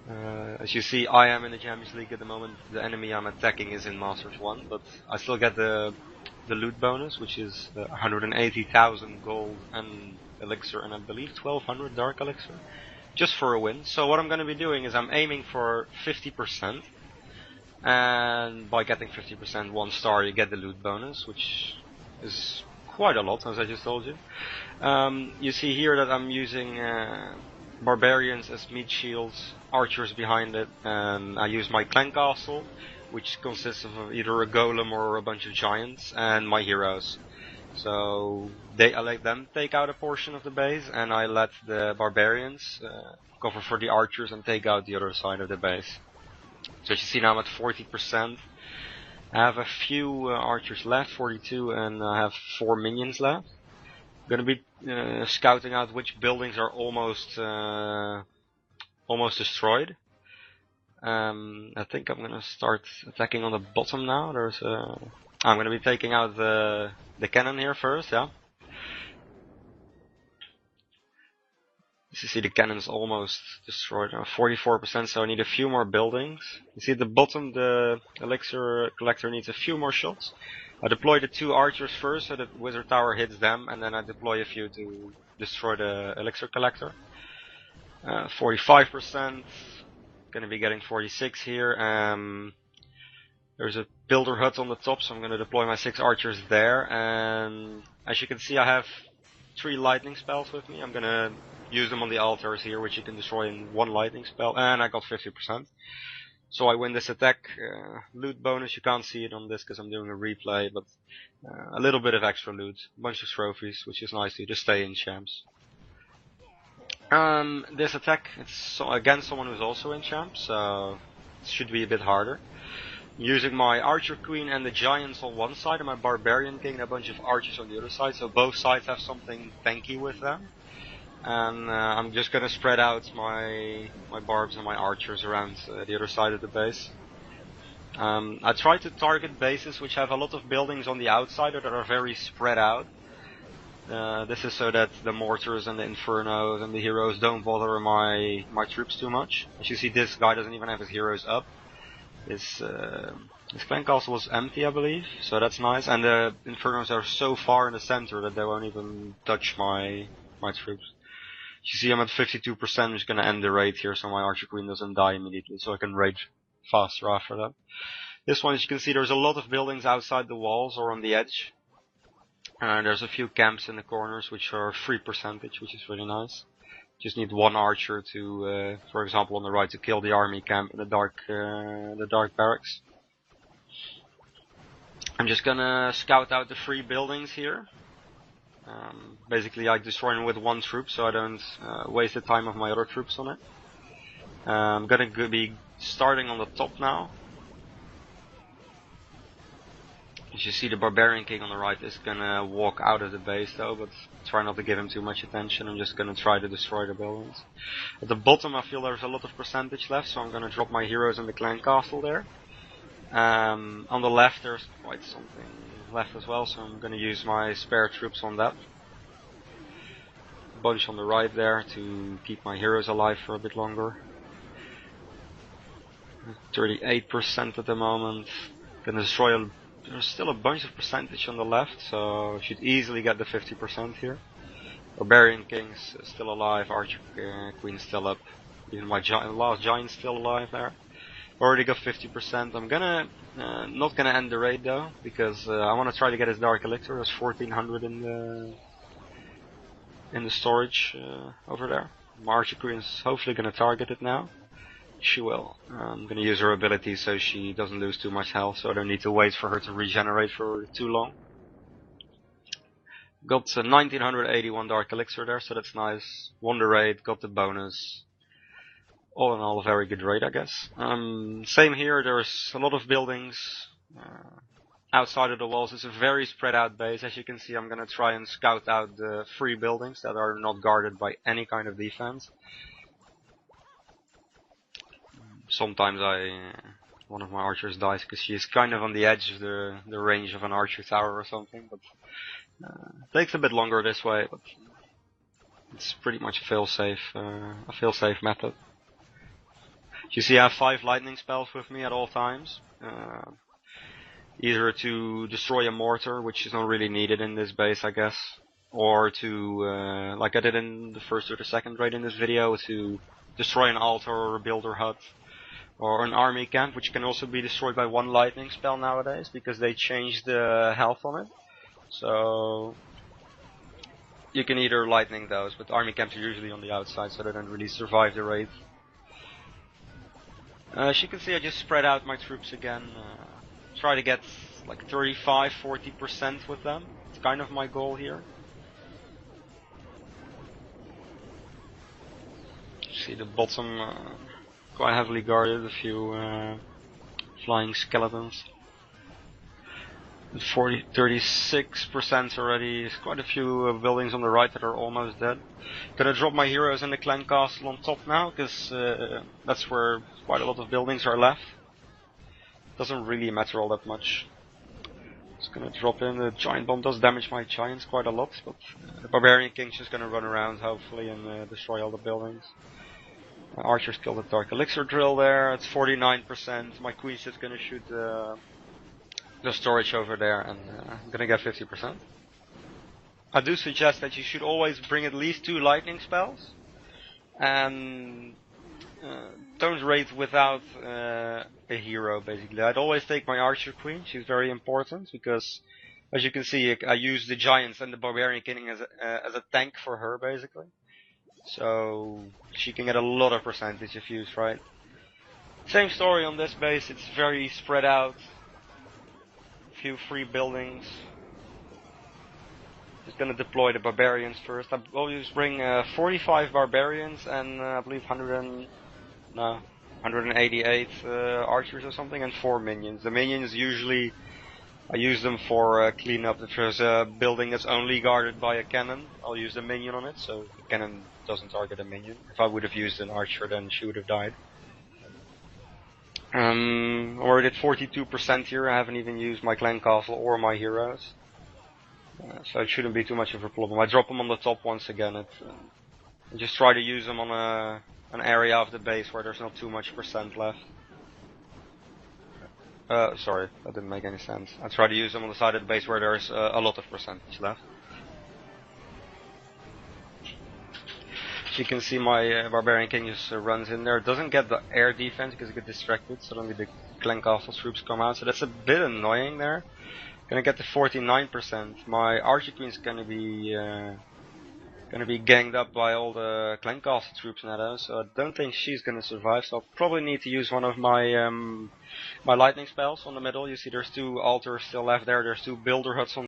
As you see, I am in the Champions League at the moment. The enemy I'm attacking is in Masters 1, but I still get the loot bonus, which is 180,000 gold and elixir, and I believe 1200 dark elixir, just for a win. So what I'm going to be doing is I'm aiming for 50%, and by getting 50% 1 star you get the loot bonus, which is quite a lot, as I just told you. You see here that I'm using barbarians as meat shields, archers behind it, and I use my clan castle, which consists of either a golem or a bunch of giants, and my heroes. So I let them take out a portion of the base, and I let the barbarians cover for the archers and take out the other side of the base. So as you see now I'm at 40%. I have a few archers left, 42, and I have 4 minions left. I'm gonna be scouting out which buildings are almost destroyed. I think I'm gonna start attacking on the bottom now. I'm gonna be taking out the cannon here first, yeah. As you see, the cannon's almost destroyed, 44%, so I need a few more buildings. You see at the bottom, the elixir collector needs a few more shots. I deploy the 2 archers first, so that wizard tower hits them, and then I deploy a few to destroy the elixir collector. 45%, gonna be getting 46 here. There's a builder hut on the top, so I'm gonna deploy my 6 archers there, and as you can see I have 3 lightning spells with me. I'm gonna use them on the altars here, which you can destroy in 1 lightning spell, and I got 50%. So I win this attack. Loot bonus, you can't see it on this because I'm doing a replay, but a little bit of extra loot, a bunch of trophies, which is nice to just stay in champs. This attack, it's against someone who's also in champs, so it should be a bit harder. Using my archer queen and the giants on one side and my barbarian king and a bunch of archers on the other side, so both sides have something tanky with them. And I'm just gonna spread out my barbs and my archers around the other side of the base. I try to target bases which have a lot of buildings on the outside that are very spread out. This is so that the mortars and the infernos and the heroes don't bother my troops too much. As you see, this guy doesn't even have his heroes up. His clan castle was empty, I believe, so that's nice. And the infernos are so far in the center that they won't even touch my troops. You see I'm at 52%, I'm just gonna end the raid here so my archer queen doesn't die immediately, so I can raid faster after that. This one, as you can see, there's a lot of buildings outside the walls or on the edge. There's a few camps in the corners which are free percentage, which is really nice. Just need 1 archer to, for example on the right, to kill the army camp in the dark barracks. I'm just gonna scout out the free buildings here. Basically I destroy them with 1 troop, so I don't waste the time of my other troops on it. I'm gonna be starting on the top now. As you see, the barbarian king on the right is gonna walk out of the base though, but try not to give him too much attention. I'm just gonna try to destroy the buildings. At the bottom I feel there's a lot of percentage left, so I'm gonna drop my heroes in the clan castle there. On the left there's quite something left as well, so I'm gonna use my spare troops on that. A bunch on the right there to keep my heroes alive for a bit longer. 38% at the moment. Gonna destroy there's still a bunch of percentage on the left, so I should easily get the 50% here. Barbarian King's still alive, Archer Queen's still up. Even my last giant's still alive there. Already got 50%. I'm gonna not gonna end the raid though, because I want to try to get his dark elixir. There's 1400 in the storage over there. My Archer Queen's hopefully gonna target it now. She will. I'm gonna use her ability so she doesn't lose too much health, so I don't need to wait for her to regenerate for too long. Got 1981 dark elixir there, so that's nice. Won the raid, got the bonus. All in all, a very good raid, I guess. Same here, there's a lot of buildings outside of the walls. It's a very spread out base. As you can see, I'm gonna try and scout out the free buildings that are not guarded by any kind of defense. Sometimes one of my archers dies because she is kind of on the edge of the range of an archer tower or something, but takes a bit longer this way, but it's pretty much a fail-safe method. You see I have 5 lightning spells with me at all times. Either to destroy a mortar, which is not really needed in this base, I guess, or to, like I did in the first or the second raid in this video, to destroy an altar or a builder hut, or an army camp, which can also be destroyed by 1 lightning spell nowadays, because they changed the health on it. So you can either lightning those, but army camps are usually on the outside, so they don't really survive the raid. As you can see, I just spread out my troops again. Try to get like 35–40% with them. It's kind of my goal here. See the bottom quite heavily guarded, a few flying skeletons. 36% already. There's quite a few buildings on the right that are almost dead. Gonna drop my heroes in the clan castle on top now, because that's where quite a lot of buildings are left. Doesn't really matter all that much. Just gonna drop in. The giant bomb does damage my giants quite a lot, but the barbarian king's just gonna run around hopefully and destroy all the buildings. Archers killed the dark elixir drill there. It's 49%. My queen's just gonna shoot the storage over there, and I'm gonna get 50%. I do suggest that you should always bring at least 2 lightning spells, and don't raid without a hero, basically. I'd always take my archer queen. She's very important because, as you can see, I use the giants and the barbarian king as a tank for her, basically. So she can get a lot of percentage if used right. Same story on this base. It's very spread out. Few free buildings. Just gonna deploy the barbarians first. I always bring 45 barbarians and I believe 188 archers or something, and 4 minions. The minions usually I use them for cleanup. If there's a building that's only guarded by a cannon, I'll use a minion on it, so the cannon doesn't target a minion. If I would have used an archer, then she would have died. Already at 42% here. I haven't even used my clan castle or my heroes, so it shouldn't be too much of a problem. I drop them on the top once again. I just try to use them on an area of the base where there's not too much percent left. Sorry, that didn't make any sense. I try to use them on the side of the base where there's a lot of percentage left. You can see my barbarian king just runs in there. Doesn't get the air defense because it gets distracted. Suddenly the clan castle troops come out, so that's a bit annoying there. Gonna get to 49%. My archer queen's gonna be ganged up by all the clan castle troops now, though, so I don't think she's gonna survive. So I'll probably need to use one of my my lightning spells on the middle. You see, there's 2 altars still left there. There's 2 builder huts on